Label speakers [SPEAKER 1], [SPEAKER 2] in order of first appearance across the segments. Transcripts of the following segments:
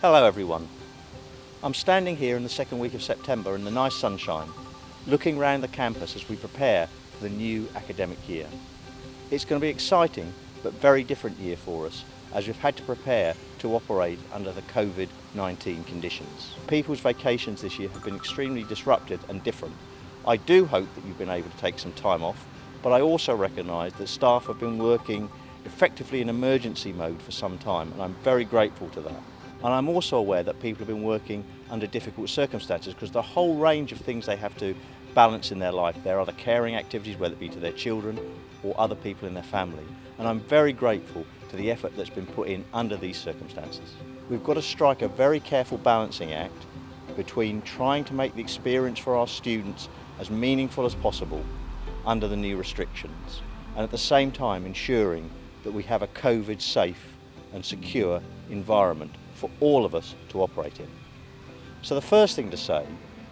[SPEAKER 1] Hello everyone. I'm standing here in the second week of September in the nice sunshine, looking around the campus as we prepare for the new academic year. It's going to be exciting but very different year for us as we've had to prepare to operate under the COVID-19 conditions. People's vacations this year have been extremely disrupted and different. I do hope that you've been able to take some time off, but I also recognise that staff have been working effectively in emergency mode for some time, and I'm very grateful to that. And I'm also aware that people have been working under difficult circumstances because the whole range of things they have to balance in their life. There are other caring activities, whether it be to their children or other people in their family. And I'm very grateful to the effort that's been put in under these circumstances. We've got to strike a very careful balancing act between trying to make the experience for our students as meaningful as possible under the new restrictions, and at the same time ensuring that we have a COVID safe and secure environment for all of us to operate in. So the first thing to say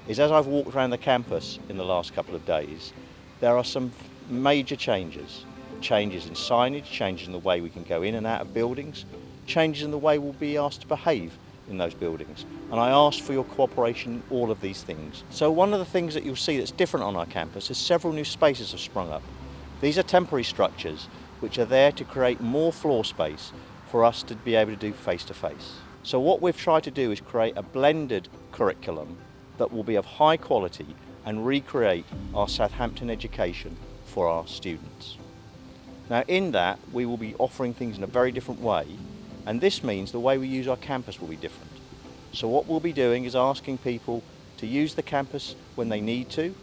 [SPEAKER 1] is, as I've walked around the campus in the last couple of days, there are some major changes. Changes in signage, changes in the way we can go in and out of buildings, changes in the way we'll be asked to behave in those buildings. And I ask for your cooperation in all of these things. So one of the things that you'll see that's different on our campus is several new spaces have sprung up. These are temporary structures which are there to create more floor space for us to be able to do face-to-face. So what we've tried to do is create a blended curriculum that will be of high quality and recreate our Southampton education for our students. Now in that, we will be offering things in a very different way, and this means the way we use our campus will be different. So what we'll be doing is asking people to use the campus when they need to,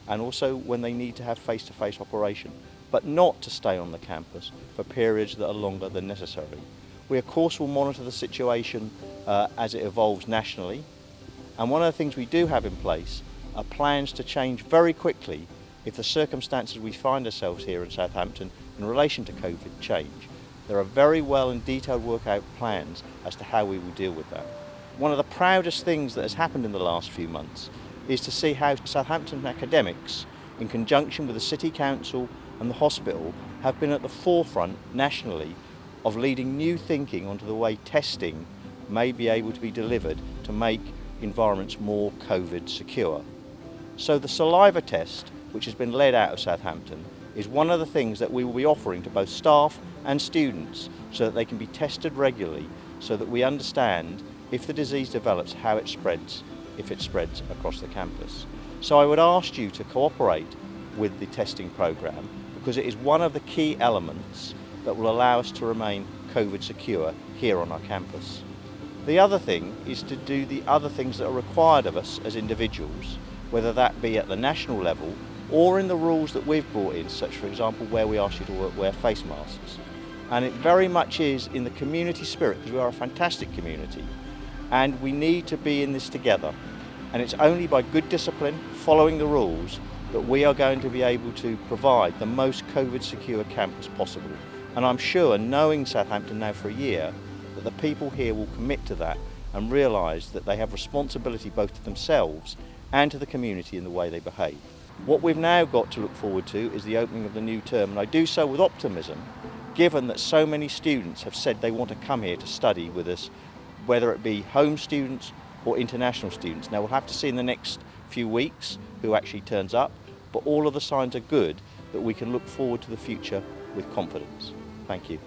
[SPEAKER 1] and also when they need to have face-to-face operation, but not to stay on the campus for periods that are longer than necessary. We of course will monitor the situation as it evolves nationally, and one of the things we do have in place are plans to change very quickly if the circumstances we find ourselves here in Southampton in relation to COVID change. There are very well and detailed workout plans as to how we will deal with that. One of the proudest things that has happened in the last few months is to see how Southampton academics, in conjunction with the City Council and the hospital, have been at the forefront nationally of leading new thinking onto the way testing may be able to be delivered to make environments more COVID secure. So the saliva test, which has been led out of Southampton, is one of the things that we will be offering to both staff and students so that they can be tested regularly, so that we understand if the disease develops, how it spreads, if it spreads across the campus. So I would ask you to cooperate with the testing programme, because it is one of the key elements that will allow us to remain COVID secure here on our campus. The other thing is to do the other things that are required of us as individuals, whether that be at the national level or in the rules that we've brought in, such for example where we ask you to wear face masks. And it very much is in the community spirit, because we are a fantastic community and we need to be in this together. And it's only by good discipline, following the rules, that we are going to be able to provide the most COVID secure campus possible. And I'm sure, knowing Southampton now for a year, that the people here will commit to that and realise that they have responsibility both to themselves and to the community in the way they behave. What we've now got to look forward to is the opening of the new term, and I do so with optimism, given that so many students have said they want to come here to study with us, whether it be home students or international students. Now we'll have to see in the next few weeks who actually turns up, but all of the signs are good that we can look forward to the future with confidence. Thank you.